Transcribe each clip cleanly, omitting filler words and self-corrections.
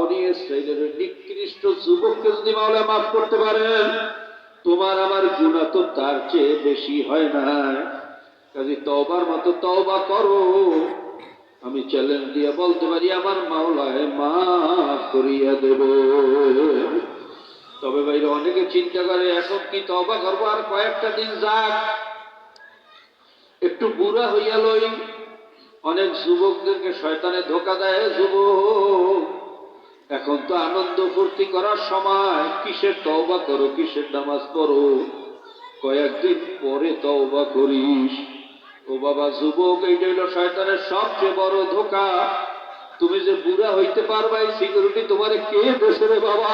বনি ইসরাইলের নিকৃষ্ট যুবককে যদি মাওলা মাফ করতে পারেন, তোমার আমার গুনাহ তো তার চেয়ে বেশি হয় না। কাজে তওবার মতো তওবা করো। আমি চ্যালেঞ্জ দিয়ে বলতে পারি আমার মাওলায় মাফ করিয়া দেবে। তবে ভাইরা অনেকে চিন্তা করে এখন কি তওবা করবো, আর কয়েকটা দিন যাক, একটু বুড়া হইয়া লই। অনেক যুবকদেরকে শয়তানে ধোকা দেয়, যুবক এখন তো আনন্দ ফুর্তি করার সময়, কিসের তওবা করো, কিসের নামাজ পড়ো, কয়েকদিন পরে তওবা করিস। ও বাবা যুবক, এইটা হইল শয়তানের সবচেয়ে বড় ধোকা। তুমি যে বুড়া হইতে পারবা এই সিকিউরিটি তোমারে কে দেশে রে বাবা?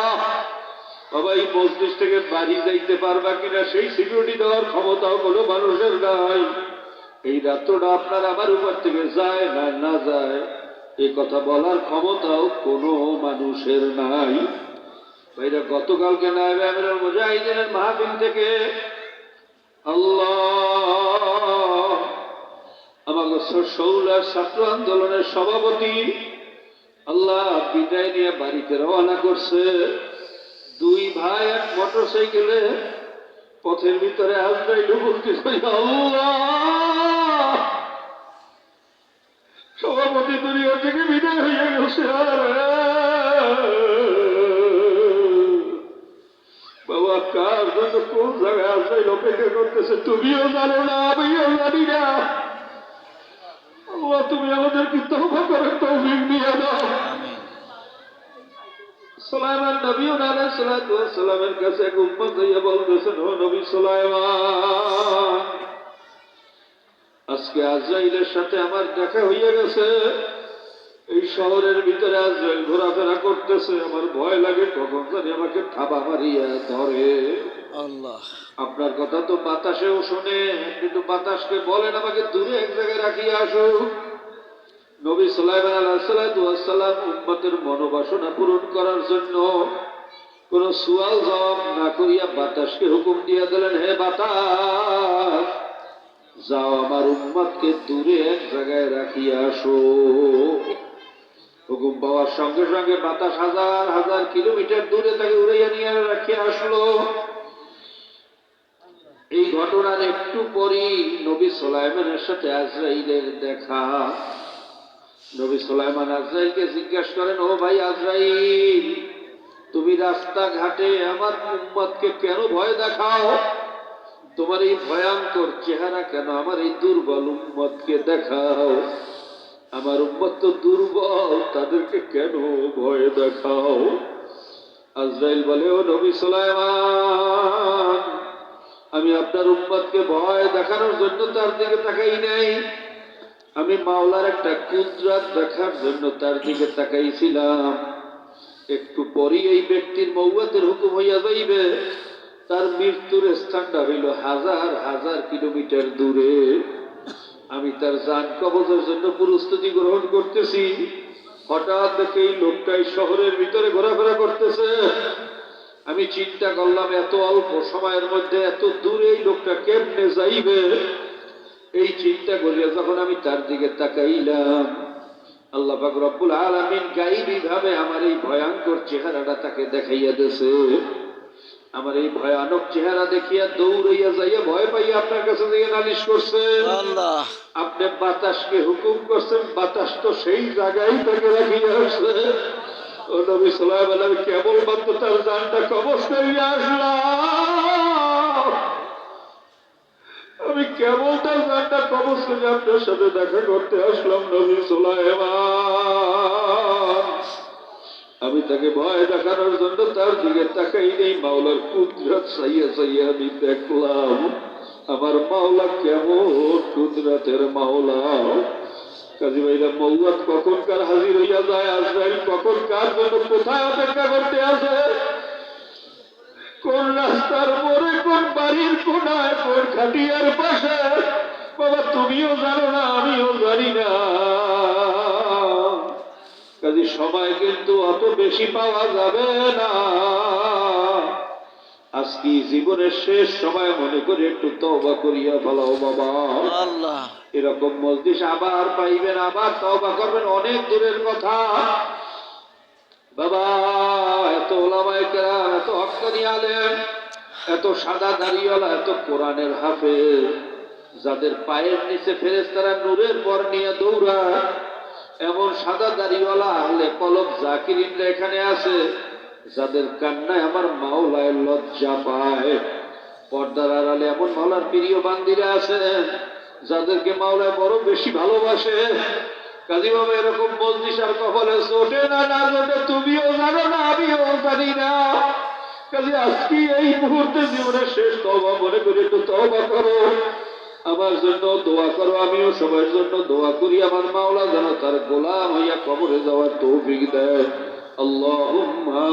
বাবা এই মজলিস থেকে বাড়ি যাইতে পারবা কিনা সেই সিকিউরিটি দেওয়ার ক্ষমতাও কোনো মানুষের নাই। এই রাতটা আপনার আমার উপর থেকে যায় না না যায় এ কথা বলার ক্ষমতাও কোনো মানুষের নাই। ভাইরা গতকালকে নায়েব আমিরুল মুজাহিদিনের মাহফিল থেকে আল্লাহ আমাকে শৌলার ছাত্র আন্দোলনের সভাপতি আল্লাহ বিদায় নিয়ে বাড়িতে রওনা করছে। দুই ভাই এক মোটর সাইকেলে পথের ভিতরে আজরাইল বলতেছে আল্লাহ সভাপতি দুনিয়া থেকে বিদায় হয়ে গেছে। বাবা কার জন্য কোন জায়গায় আজরাইল অপেক্ষা করতেছে তুমিও জানো না, আমিও জানি না। আল্লাহ তুমি আমাদেরকে তওবা করার তৌফিক দিয়ে দাও। সুলাইমান নবী আলাইহিস সালাতু ওয়াস সালামের কাছে এক উম্মত হইয়া বলতেছেন, ও নবী সুলাইমান, আজকে আজরাইলের সাথে আমার দেখা হইয়া গেছে। এই শহরের ভিতরে আজরাইল ঘোরাফেরা করতেছে, আমার ভয় লাগে কখন জানি আমাকে থাবা মারিয়া ধরে। আল্লাহ আপনার কথা তো বাতাসেও শোনে, কিন্তু বাতাসকে বলেন আমাকে দূরে এক জায়গায় রাখিয়া আসুক। নবী সুলাইমান আলাইহিস সালাতু ওয়াস সালাম উম্মতের মনোবাসনা পূরণ করার জন্য কোন সুয়াল জবাব না করিয়া বাতাসকে হুকুম দিয়ে দিলেন, হে বাতাস যাও আমার উম্মতকে দূরে এক জায়গায় রাখিয়া আসো। হুকুম পাওয়ার সঙ্গে সঙ্গে বাতাস হাজার হাজার কিলোমিটার দূরে তাকে উড়াইয়া নিয়ে রাখিয়া আসলো। এই ঘটনার একটু পরই নবী সুলাইমানের সাথে আজরাইলের দেখা। নবী সুলাইমান আজরাইলকে জিজ্ঞাসা করেন, ও ভাই আজরাইল, তুমি রাস্তাঘাটে আমার উম্মতকে কেন ভয় দেখাও? তোমার এই ভয়ঙ্কর চেহারা কেন আমার এই দুর্বল উম্মতকে দেখাও? আমার উম্মত তো দুর্বল, তাদেরকে কেন ভয় দেখাও? আজরাইল বলে, ও নবী সুলাইমান, আমি আপনার উম্মতকে ভয় দেখানোর জন্য তার দিকে তাকাই নাই, আমি মাওলার একটা কুদরত দেখার জন্য তার দিকে তাকাইছিলাম। একটু পরই এই ব্যক্তির মওয়াতের হুকুম হইয়া যাইবে, তার মৃত্যুর স্থানটা হইল হাজার হাজার কিলোমিটার দূরে। আমি তার জান কবজের জন্য প্রস্তুতি গ্রহণ করতেছি। হঠাৎ দেখে এই লোকটাই শহরের ভিতরে ঘোরাফেরা করতেছে। আমি চিন্তা করলাম এত অল্প সময়ের মধ্যে এত দূরে এই লোকটা কেমনে যাইবে। এই চিন্তা করিয়া যখন আমি তার দিকে তাকাইলাম, আল্লাহ পাক রব্বুল আলামিন গায়বী ভাবে আমার এই ভয়ঙ্কর চেহারাটা তাকে দেখাইয়া দিয়েছে। আমার এই ভয়ানক চেহারা দেখিয়া দৌড়াইয়া যাইয়া ভয় পাইয়া আপনার কাছে দিয়ে নালিশ করছে। আপনি বাতাসকে হুকুম করছেন, বাতাস তো সেই জায়গায় তাকে রাখিয়া আসছে। ও নবী সুলাইমান, আমি কেবলমাত্র তার জানটা কবজ করিয়া আসলাম। আমি কেবল তার জানটা কবজ করে আপনার সাথে দেখা করতে আসলাম নবী সুলাইমান। আমি তাকে ভয় দেখানোর জন্য তার দিকে তাকাই নেই, মাওলার কুদরত চাইয়া চাইয়া আমি দেখলাম আমার মাওলা কেমন কুদরতের মাওলা। কাজী ভাইরা, মওয়াত কখন কার হাজির হইয়া যায়, আজরাইল কখন কার জন্য কোথায় অপেক্ষা করতে আসে, কোন রাস্তার মোড়ে, কোন বাড়ির কোনায়, কোন খাটিয়ার পাশে, বাবা তুমিও জানো না, আমিও জানি না। কাজে সময় কিন্তু অত বেশি পাওয়া যাবে না। আজকে জীবনের শেষ সময় মনে করে একটু তওবা করিয়া ফেলাও বাবা। আল্লাহ এরকম মজলিস আবার পাইবেন, আবার তওবা করবেন, অনেক দূরের কথা। বাবা, এত ওলামায়ে কেরাম, এত হক্কানি আলেম, এত সাদা দাড়িওয়ালা, এত কোরআনের হাফেজ, যাদের পায়ের নিচে ফেরেশতারা নূরের পর নিয়ে দৌড়ায়, এমন সাদা দাড়িওয়ালা আহলে কলব জাকিরিনরা এখানে আছে, যাদের কান্নায় আমার মাওলায় লজ্জা পায়। পর্দার আড়ালে এমন মাওলার প্রিয় বান্দিরা আছেন, যাদেরকে মাওলায় বড় বেশি ভালোবাসে। কাজী বাবা, এরকম মজলিস আর কপালে জোটে না, না জোটে তুমিও জানো না, আমিও জানি না। কাজে আজকে এই মুহূর্তে জীবনের শেষ তওবা মনে করে একটু তওবা করো, আমার জন্য দোয়া করো, আমিও সবার জন্য দোয়া করি। আমার মাওলা যেন তার গোলাম হইয়া কবরে যাওয়ার তৌফিক দেয়। আল্লাহুম্মা